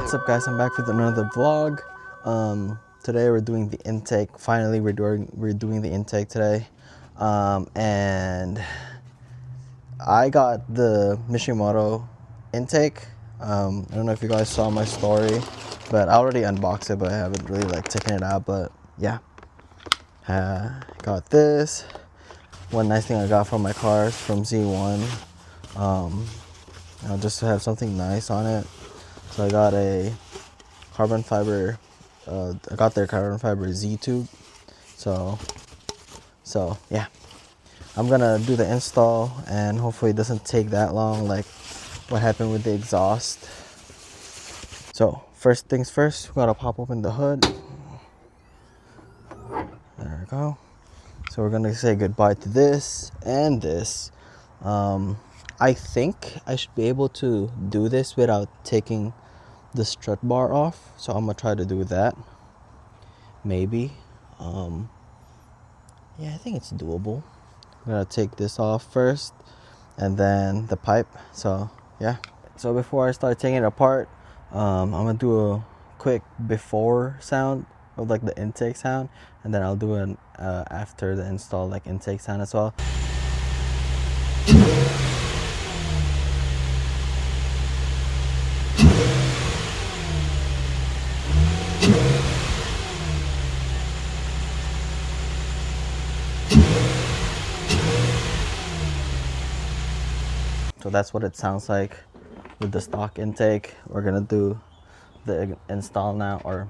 What's up, guys? I'm back with another vlog. Today we're doing the intake. Finally, we're doing the intake today, and I got the Mishimoto intake. I don't know if you guys saw my story, but I already unboxed it, but I haven't really taken it out. But yeah, got this. One nice thing I got from my car is from Z1. I'll just have something nice on it. So I got a carbon fiber. I got their carbon fiber Z tube. So yeah, I'm gonna do the install, and hopefully it doesn't take that long, like what happened with the exhaust. So first things first, we gotta pop open the hood. There we go. So we're gonna say goodbye to this and this. I think I should be able to do this without taking the strut bar off, so I'm gonna try to do that. Maybe. Yeah, I think it's doable. I'm gonna take this off first, and then the pipe. So yeah. So before I start taking it apart, I'm gonna do a quick before sound of like the intake sound, and then I'll do an after the install like intake sound as well. So that's what it sounds like with the stock intake. We're gonna do the install now, or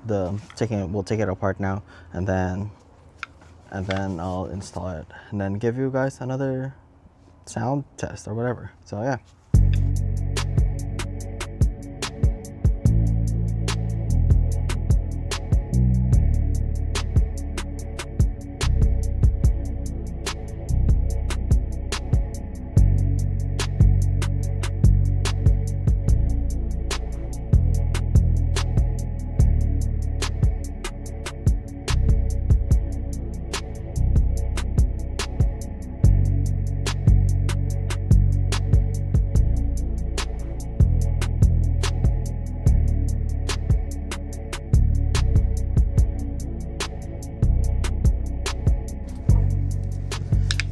we'll take it apart now, and then I'll install it, and then give you guys another sound test or whatever. So yeah.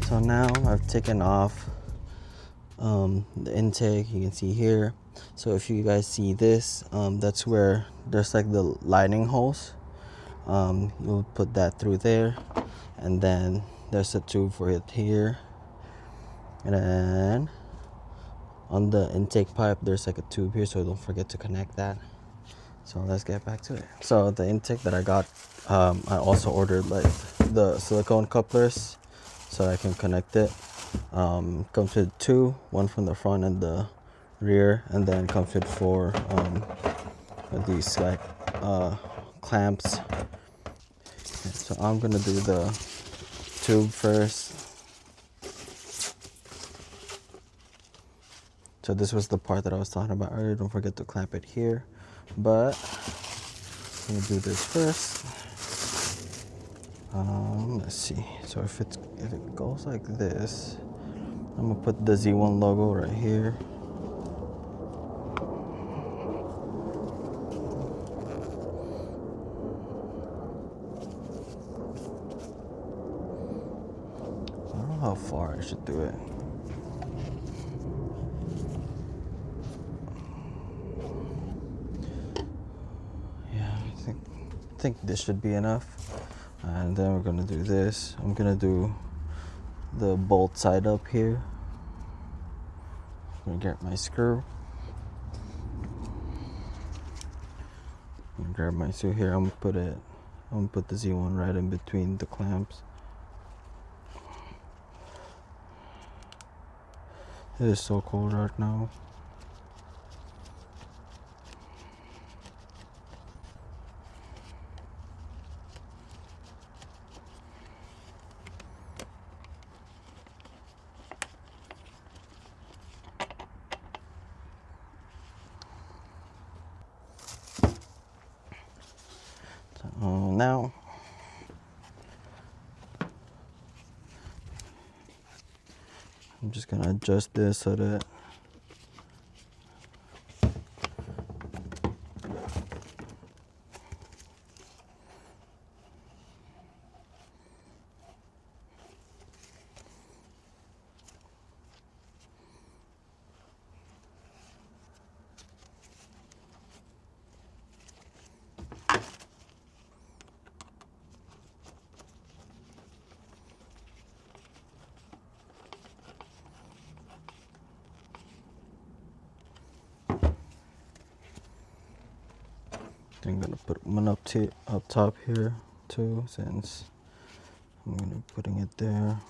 So now I've taken off the intake. You can see here. So if you guys see this, that's where there's like the lining holes. You'll put that through there, and then there's a tube for it here, and then on the intake pipe there's like a tube here, so don't forget to connect that. So let's get back to it. So the intake that I got, I also ordered like the silicone couplers so I can connect it. Comes with two, one from the front and the rear, and then comes with four these like clamps. So I'm gonna do the tube first. So this was the part that I was talking about earlier. Don't forget to clamp it here, but I'm gonna do this first. Let's see. So if it goes like this, I'm gonna put the Z1 logo right here. I don't know how far I should do it. Yeah, I think this should be enough. And then we're gonna do this. I'm gonna do the bolt side up here. I'm gonna get my screw. I'm gonna grab my screw here. I'm gonna put the Z1 right in between the clamps. It is so cold right now. Now I'm just gonna adjust this so that I'm gonna put one up top here too, since I'm gonna putting it there.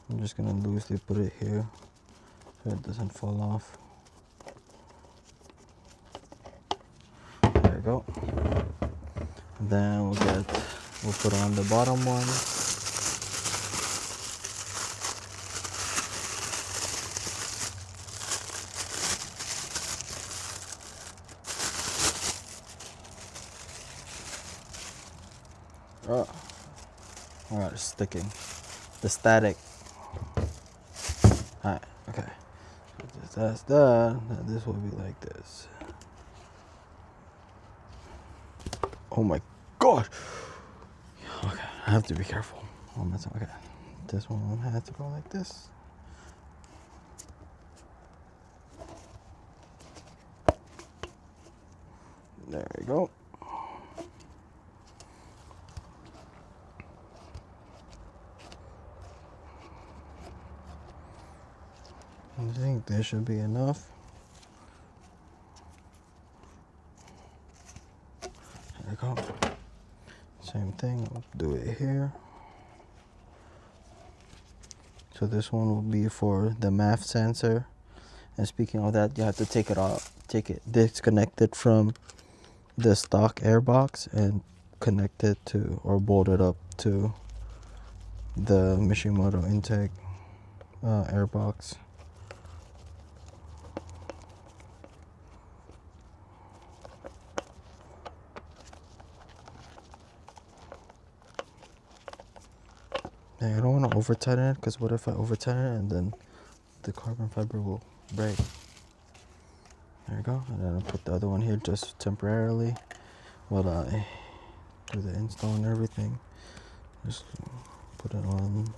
I'm just gonna loosely put it here so it doesn't fall off. There we go. And then we'll put on the bottom one. Oh, it's sticking. The static. Alright, okay. So that's done. Now this will be like this. Oh my god! Okay, I have to be careful. Okay, this one has to go like this. There we go. I think this should be enough. There we go. Same thing, I'll do it here. So this one will be for the MAF sensor. And speaking of that, you have to take it disconnect it from the stock air box and connect it to, or bolt it up to the Mishimoto intake air box. Now, I don't want to over tighten it, because what if I over tighten it and then the carbon fiber will break. There we go. And then I'll put the other one here just temporarily while I do the install and everything. Just put it on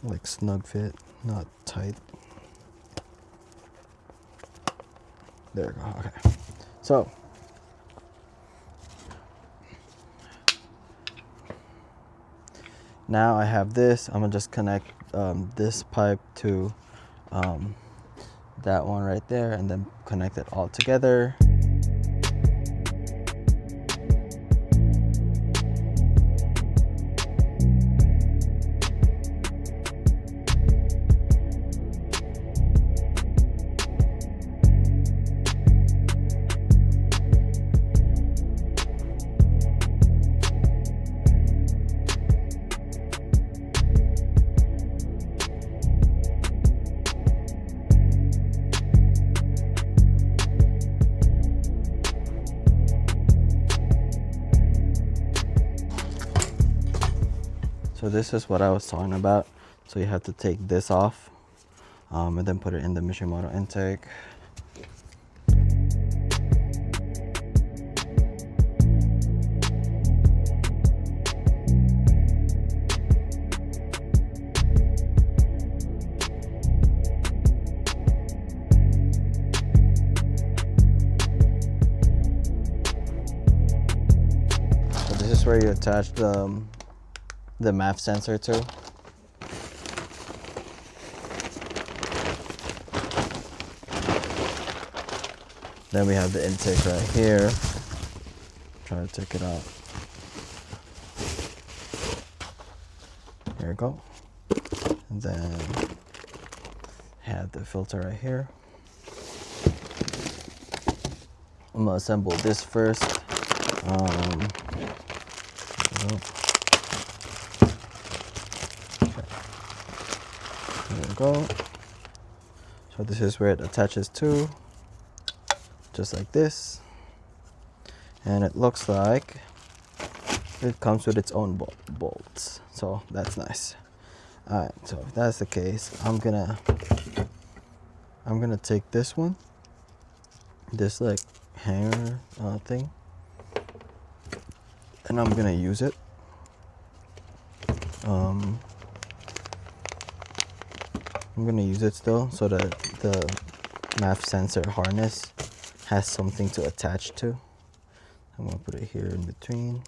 like snug fit, not tight. There we go. Okay. So now I have this. I'm gonna just connect this pipe to that one right there, and then connect it all together. So this is what I was talking about. So you have to take this off and then put it in the Mishimoto intake. So this is where you attach the MAF sensor to. Then we have the intake right here. Try to take it out. Here we go. And then have the filter right here. I'm gonna assemble this first. There we go. So this is where it attaches to, just like this. And it looks like it comes with its own bolts, so that's nice. All right, so if that's the case, I'm gonna take this one, this like hanger thing, and I'm gonna use it. I'm gonna use it still so that the MAF sensor harness has something to attach to. I'm gonna put it here in between.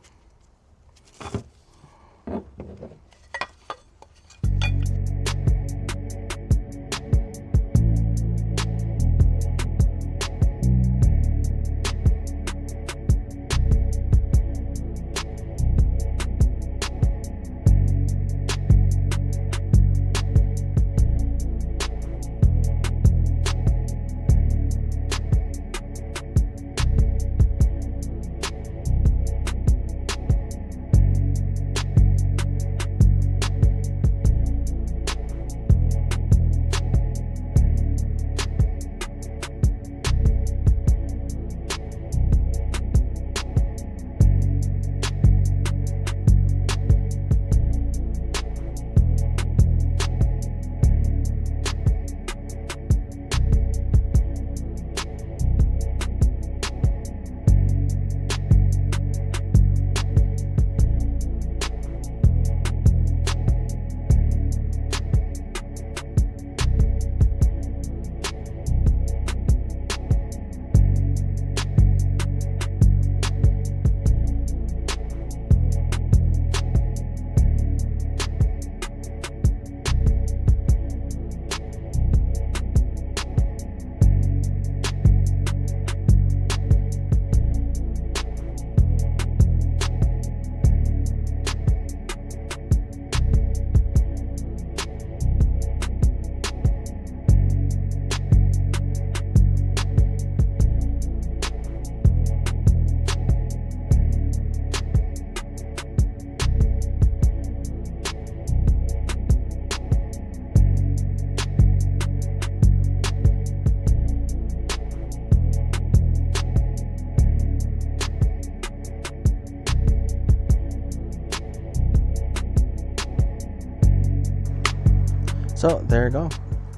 So there you go.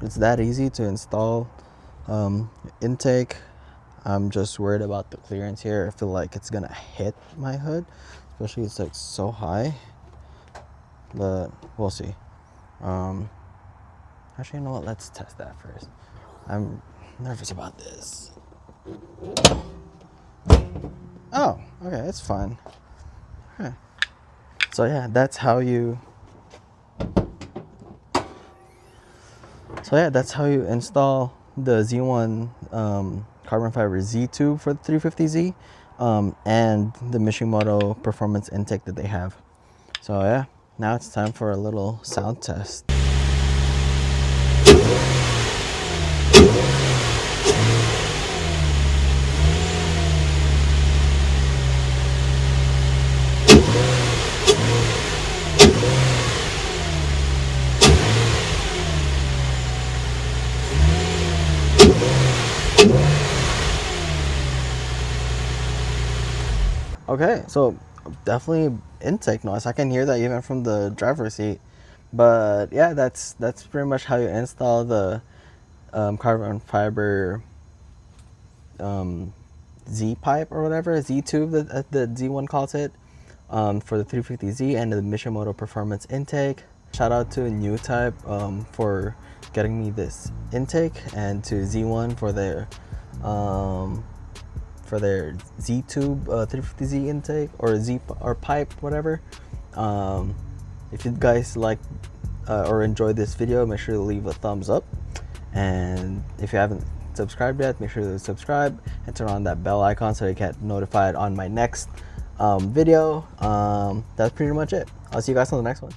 It's that easy to install intake. I'm just worried about the clearance here. I feel like it's gonna hit my hood, especially it's like so high, but we'll see. Actually, you know what, let's test that first. I'm nervous about this. Oh, okay, it's fine. Huh. So yeah, that's how you install the Z1 carbon fiber Z tube for the 350Z and the Mishimoto performance intake that they have. So yeah, now it's time for a little sound test. Okay, so definitely intake noise. I can hear that even from the driver's seat. But yeah, that's pretty much how you install the carbon fiber Z pipe or whatever, Z tube that the Z1 calls it, for the 350Z and the Mishimoto performance intake. Shout out to New Type for getting me this intake, and to Z1 for their Z tube 350Z intake or Z or pipe, whatever. If you guys like or enjoyed this video, make sure to leave a thumbs up, and if you haven't subscribed yet, make sure to subscribe and turn on that bell icon so you get notified on my next video. That's pretty much it. I'll see you guys on the next one.